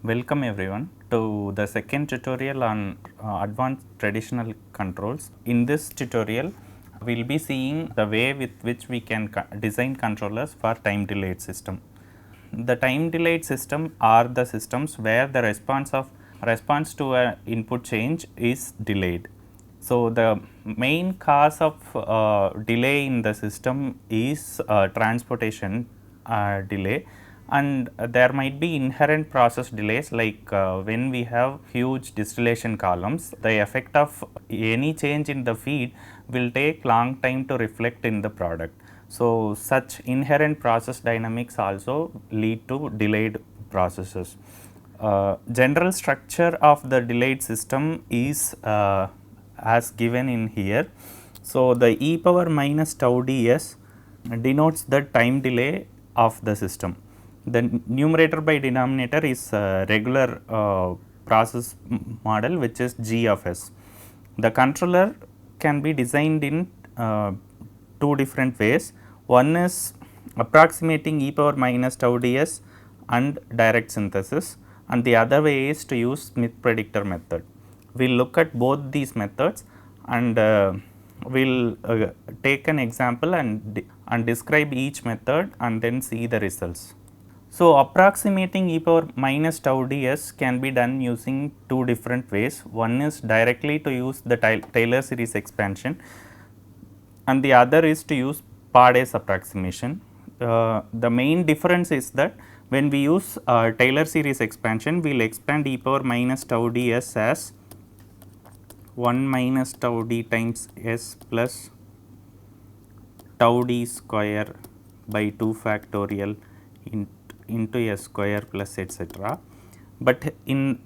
Welcome everyone to the second tutorial on advanced traditional controls. In this tutorial, we will be seeing the way with which we can design controllers for time delayed system. The time delayed system are the systems where the response to an input change is delayed. So, the main cause of delay in the system is transportation delay, and there might be inherent process delays like when we have huge distillation columns, the effect of any change in the feed will take long time to reflect in the product. So, such inherent process dynamics also lead to delayed processes. General structure of the delayed system is as given in here. So, the e power minus tau ds denotes the time delay of the system. The numerator by denominator is regular process model, which is G of S. The controller can be designed in two different ways. One is approximating e power minus tau ds and direct synthesis, and the other way is to use Smith predictor method. We will look at both these methods, and we will take an example and describe each method and then see the results. So, approximating e power minus tau ds can be done using two different ways. One is directly to use the Taylor series expansion, and the other is to use Pardes approximation. The main difference is that when we use Taylor series expansion, we will expand e power minus tau ds as 1 minus tau d times s plus tau d square by 2 factorial into s square plus etc. But in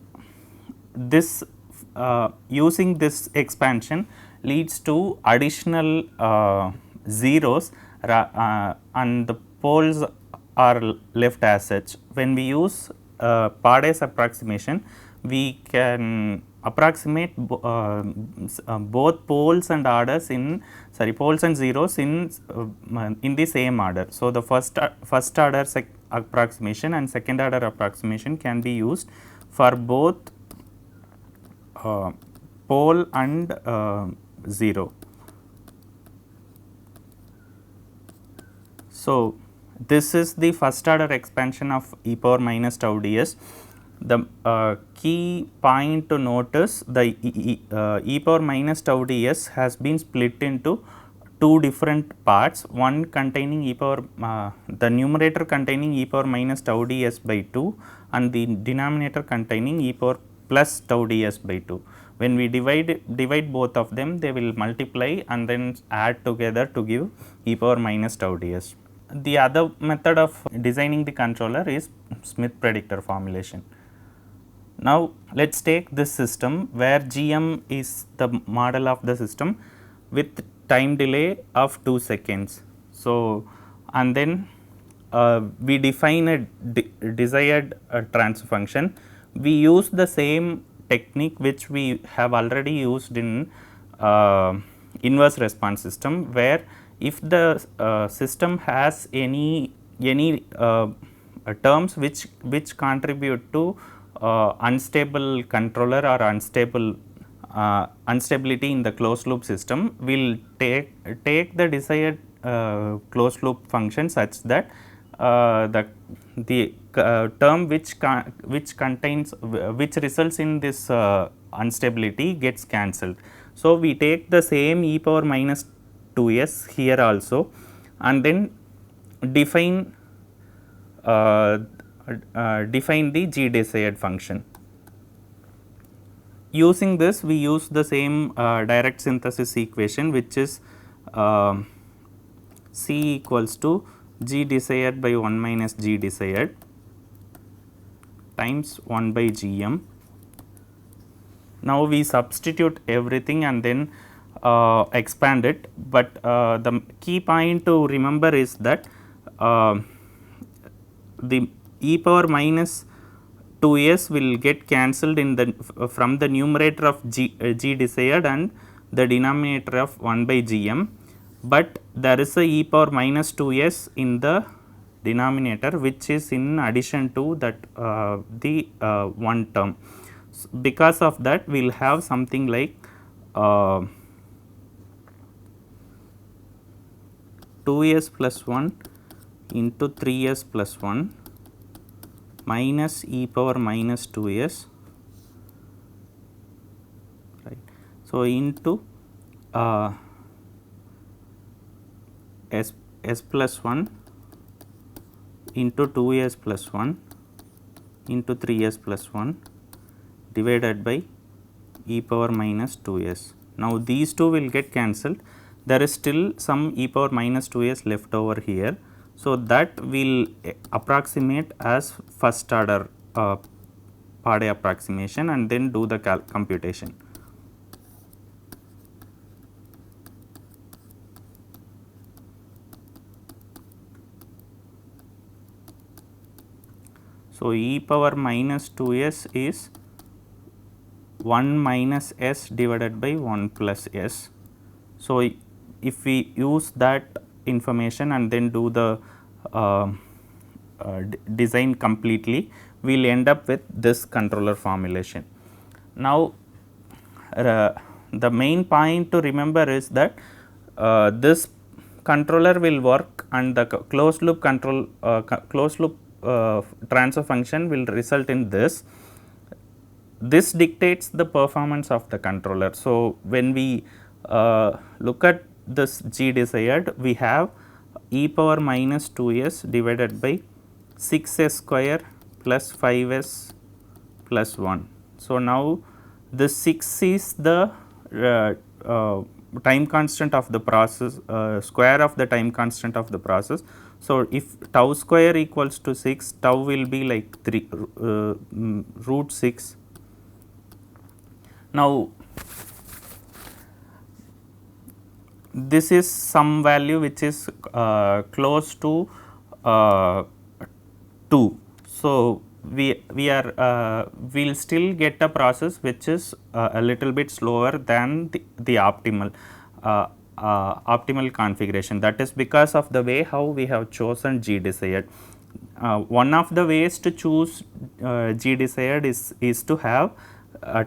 this using this expansion leads to additional zeros and the poles are left as such. When we use Pardes approximation, we can approximate both poles and orders poles and zeros in the same order. So, the first order approximation and second order approximation can be used for both pole and zero. So, this is the first order expansion of e power minus tau ds. The key point to notice, the e power minus tau ds has been split into two different parts, one containing e power the numerator containing e power minus tau ds by 2 and the denominator containing e power plus tau ds by 2. When we divide both of them, they will multiply and then add together to give e power minus tau ds. The other method of designing the controller is Smith predictor formulation. Now, let us take this system where GM is the model of the system with time delay of 2 seconds. So, and then we define a desired transfer function. We use the same technique which we have already used in inverse response system, where if the system has any terms which contribute to unstable controller or instability in the closed loop system, we will take the desired closed loop function such that the term which results in this instability gets cancelled. So, we take the same e power minus 2s here also, and then define the g desired function. Using this, we use the same direct synthesis equation, which is C equals to g desired by 1 minus g desired times 1 by gm. Now, we substitute everything and then expand it, but the key point to remember is that the e power minus 2s will get cancelled in the from the numerator of g desired and the denominator of 1 by gm, but there is a e power minus 2s in the denominator which is in addition to that the one term. Because of that we will have something like 2s plus 1 into 3s plus 1 minus e power minus 2s, right. So, into s plus 1 into 2s plus 1 into 3s plus 1 divided by e power minus 2s. Now, these two will get cancelled, there is still some e power minus 2s left over here. So, that will approximate as first order Pade approximation and then do the computation. So, e power minus 2s is 1 minus s divided by 1 plus s. So, if we use that information and then do the design completely, we will end up with this controller formulation. Now, the main point to remember is that this controller will work and the closed loop control closed loop transfer function will result in this. This dictates the performance of the controller. So, when we look at this g desired, we have e power minus 2s divided by 6s square plus 5s plus 1. So, now this 6 is the time constant of the process, square of the time constant of the process. So, if tau square equals to 6, tau will be like 3 root 6. Now, this is some value which is close to 2. So, we will still get a process which is a little bit slower than the optimal optimal configuration. That is because of the way how we have chosen g desired. One of the ways to choose g desired is to have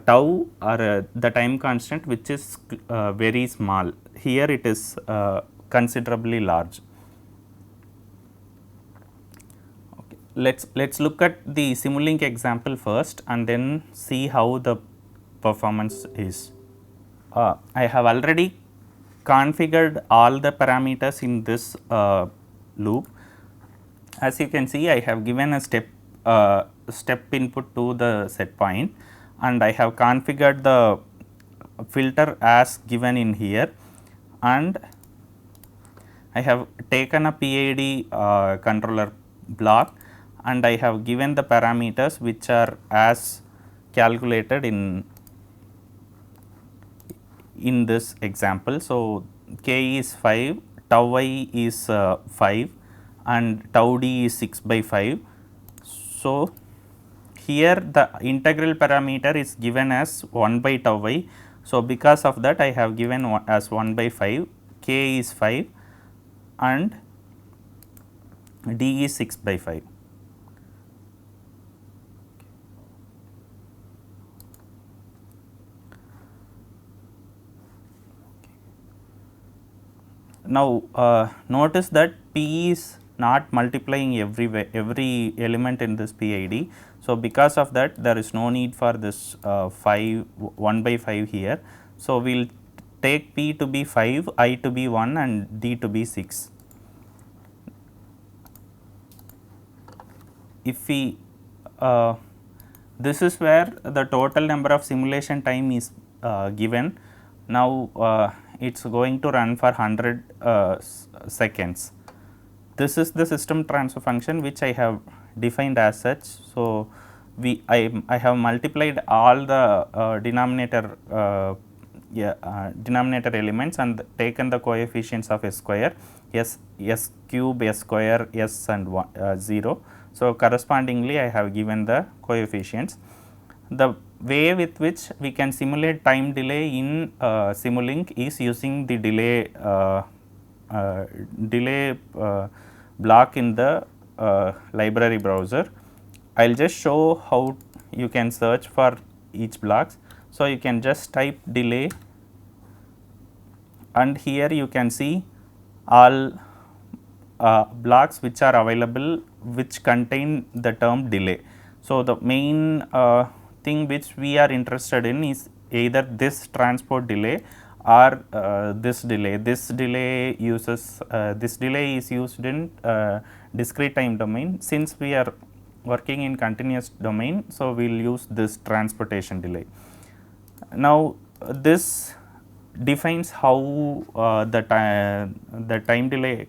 tau or the time constant which is very small. Here it is considerably large. Okay. Let's look at the Simulink example first and then see how the performance is. I have already configured all the parameters in this loop. As you can see, I have given a step input to the set point and I have configured the filter as given in here, and I have taken a PID controller block and I have given the parameters which are as calculated in this example. So, k is 5, tau I is 5 and tau d is 6 by 5. So, here the integral parameter is given as 1 by tau I. So, because of that I have given as 1 by 5, k is 5 and d is 6 by 5. Now, notice that p is not multiplying every element in this PID. So, because of that there is no need for this 1 by 5 here. So, we will take p to be 5, I to be 1 and d to be 6. If we this is where the total number of simulation time is given. Now, it is going to run for 100 seconds. This is the system transfer function which I have defined as such. So, I have multiplied all the denominator elements and taken the coefficients of s square, s cube, s square, s and 0. So, correspondingly I have given the coefficients. The way with which we can simulate time delay in Simulink is using the delay block in the library browser. I will just show how you can search for each blocks. So, you can just type delay, and here you can see all blocks which are available which contain the term delay. So, the main thing which we are interested in is either this transport delay or this delay. This delay uses this delay is used in discrete time domain. Since we are working in continuous domain, so we will use this transportation delay. Now, this defines how the time delay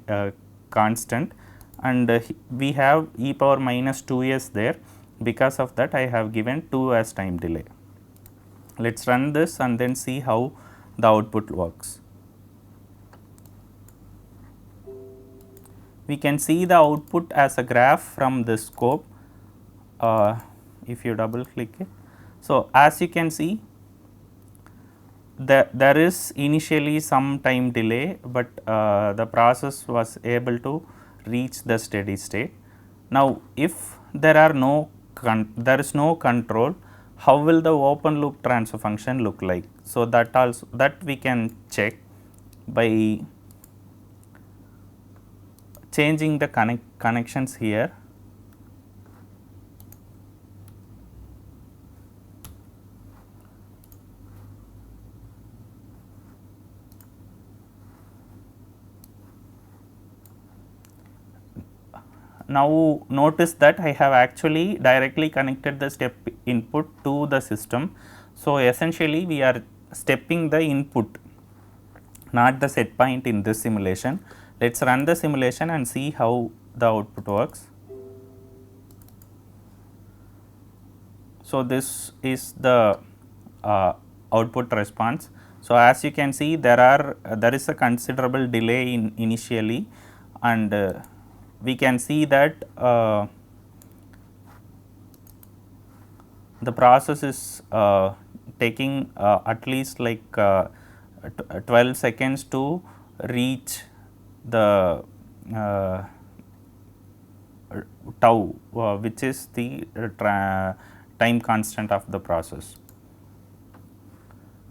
constant, and we have e power minus 2s there. Because of that, I have given 2 as time delay. Let us run this and then see how the output works. We can see the output as a graph from this scope if you double click it. So, as you can see, there is initially some time delay, but the process was able to reach the steady state. Now, if there are there is no control, how will the open loop transfer function look like? So, that we can check by changing the connections here. Now, notice that I have actually directly connected the step input to the system. So, essentially we are stepping the input, not the set point in this simulation. Let us run the simulation and see how the output works. So, this is the output response. So, as you can see, there is a considerable delay initially, and we can see that the process is taking at least like 12 seconds to reach the tau, which is the time constant of the process.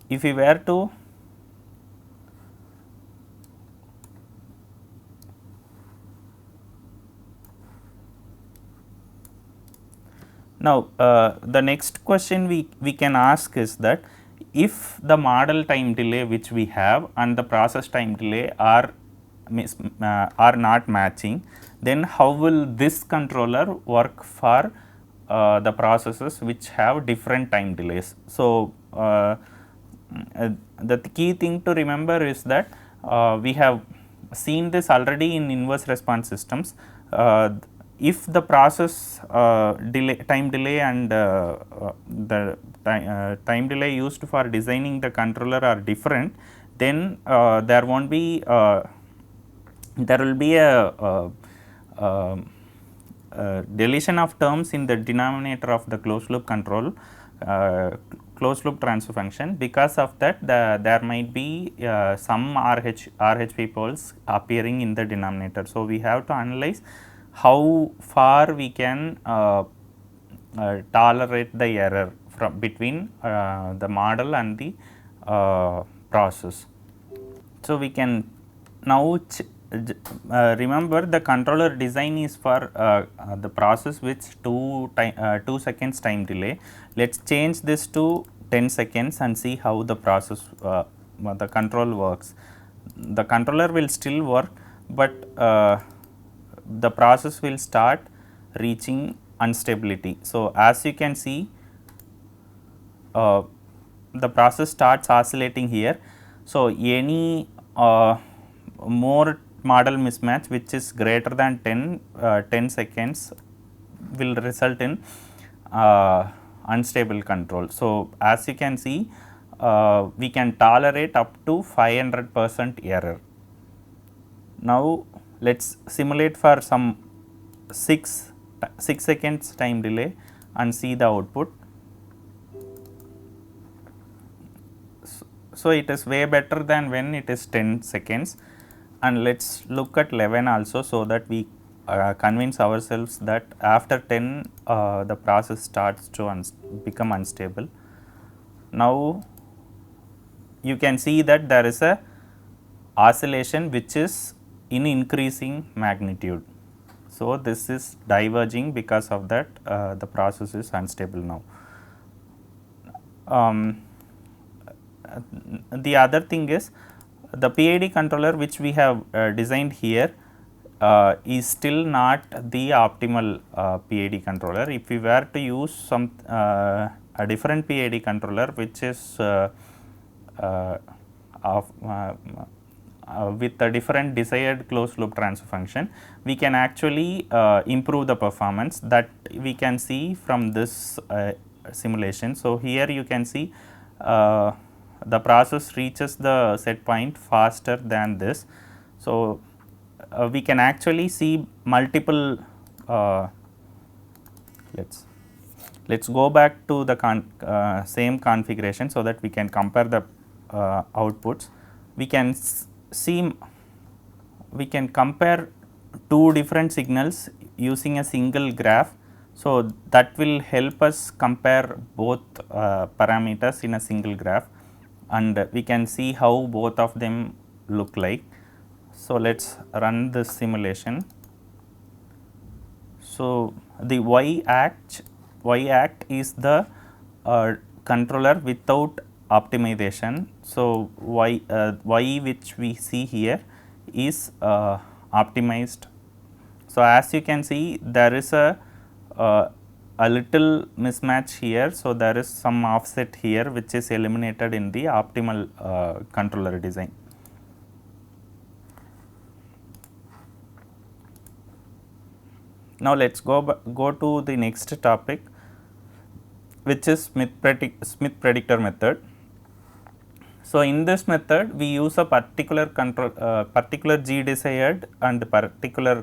If we were to now, the next question we can ask is that if the model time delay which we have and the process time delay are not matching, then how will this controller work for the processes which have different time delays. So, the key thing to remember is that we have seen this already in inverse response systems. If the process time delay and the time delay used for designing the controller are different, then there will be a deletion of terms in the denominator of the closed loop control closed loop transfer function. Because of that, there might be some RHP poles appearing in the denominator. So, we have to analyze how far we can tolerate the error from between the model and the process. So, we can now remember the controller design is for the process with 2 seconds time delay. Let us change this to 10 seconds and see how the process the control works. The controller will still work, but the process will start reaching instability. So, as you can see, the process starts oscillating here. So, any more model mismatch which is greater than 10 seconds will result in unstable control. So, as you can see, we can tolerate up to 500% error. Now, let us simulate for some 6 seconds time delay and see the output. So, it is way better than when it is 10 seconds, and let us look at 11 also, so that we convince ourselves that after 10 the process starts to become unstable. Now you can see that there is a oscillation which is in increasing magnitude. So, this is diverging, because of that the process is unstable now. The other thing is, the PID controller which we have designed here is still not the optimal PID controller. If we were to use some a different PID controller which is with a different desired closed loop transfer function, we can actually improve the performance, that we can see from this simulation. So, here you can see the process reaches the set point faster than this. So, we can actually see multiple let's go back to the same configuration, so that we can compare the outputs. We can compare two different signals using a single graph. So, that will help us compare both parameters in a single graph, and we can see how both of them look like. So, let us run this simulation. So, the y-act is the controller without optimization. So, y which we see here is optimized. So, as you can see, there is a little mismatch here. So, there is some offset here which is eliminated in the optimal controller design. Now, let us go to the next topic, which is Smith predictor method. So, in this method we use a particular particular G desired and particular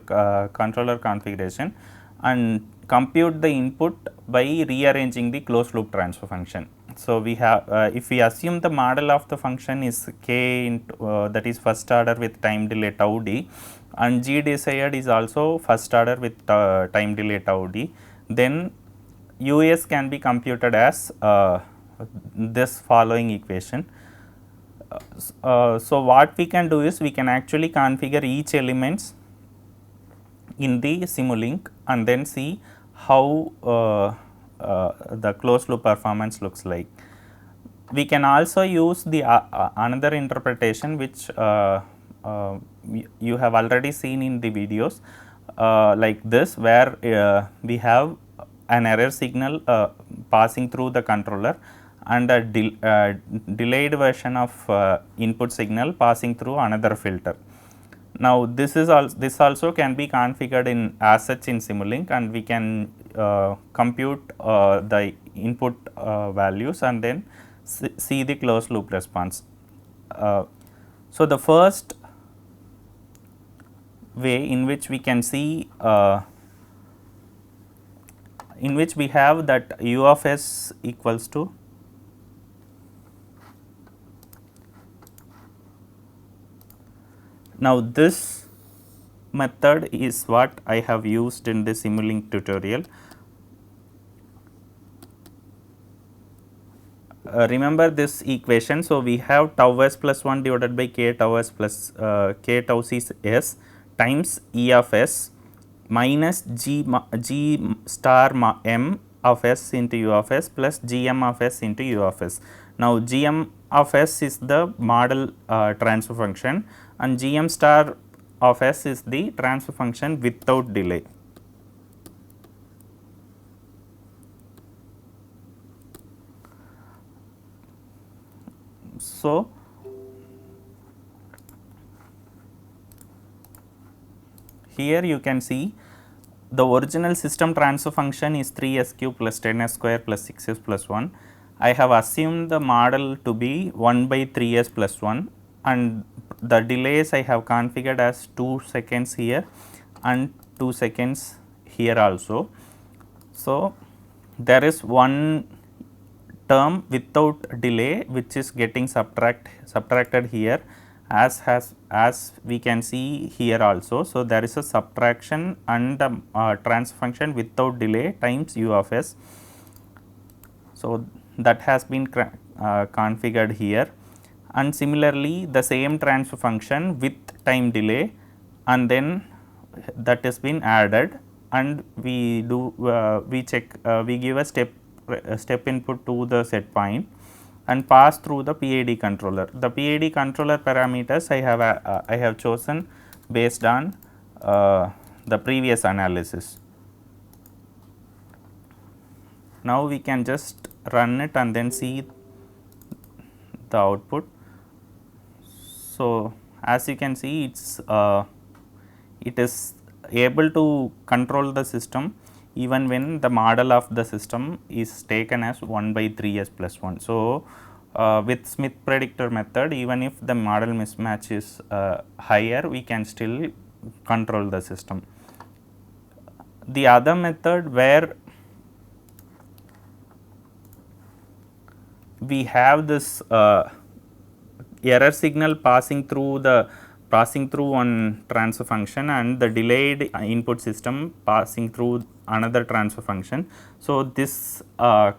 controller configuration, and compute the input by rearranging the closed loop transfer function. So, we have if we assume the model of the function is k into that is first order with time delay tau d, and G desired is also first order with time delay tau d, then US can be computed as this following equation. So, what we can do is, we can actually configure each elements in the Simulink and then see how the closed loop performance looks like. We can also use the another interpretation which you have already seen in the videos, like this, where we have an error signal passing through the controller and a delayed version of input signal passing through another filter. Now, this also can be configured in as such in Simulink, and we can compute the input values and then see the closed loop response. So, the first way in which we can see in which we have that u of s equals to now this method is what I have used in the Simulink tutorial. Remember this equation. So, we have tau s plus 1 divided by k tau s plus k tau c s times E of s minus g star m of s into u of s plus g m of s into u of s. Now, g m of s is the model transfer function, and g m star of s is the transfer function without delay. So, here you can see the original system transfer function is 3s cube plus 10s square plus 6s plus 1. I have assumed the model to be 1 by 3s plus 1, and the delays I have configured as 2 seconds here and 2 seconds here also. So, there is one term without delay which is getting subtracted here, as we can see here also. So, there is a subtraction and transfer function without delay times u of s. So, that has been configured here, and similarly the same transfer function with time delay, and then that has been added, and we do we check we give a step input to the set point and pass through the PID controller. The PID controller parameters I have chosen based on the previous analysis. Now, we can just run it and then see the output. So, as you can see, it is able to control the system even when the model of the system is taken as 1 by 3s plus 1. So, with Smith predictor method, even if the model mismatch is higher, we can still control the system. The other method where we have this error signal passing through one transfer function and the delayed input system passing through another transfer function. So, this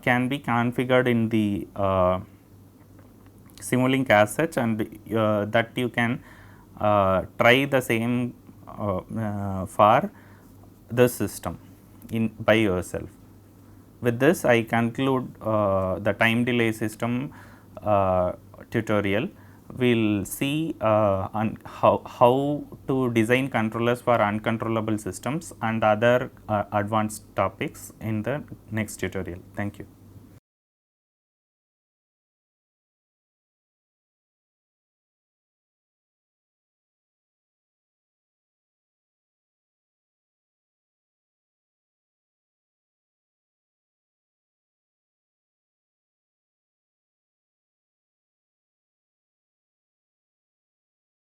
can be configured in the Simulink as such, and that you can try the same for the system by yourself. With this, I conclude the time delay system tutorial. We will see on how to design controllers for uncontrollable systems and other advanced topics in the next tutorial. Thank you.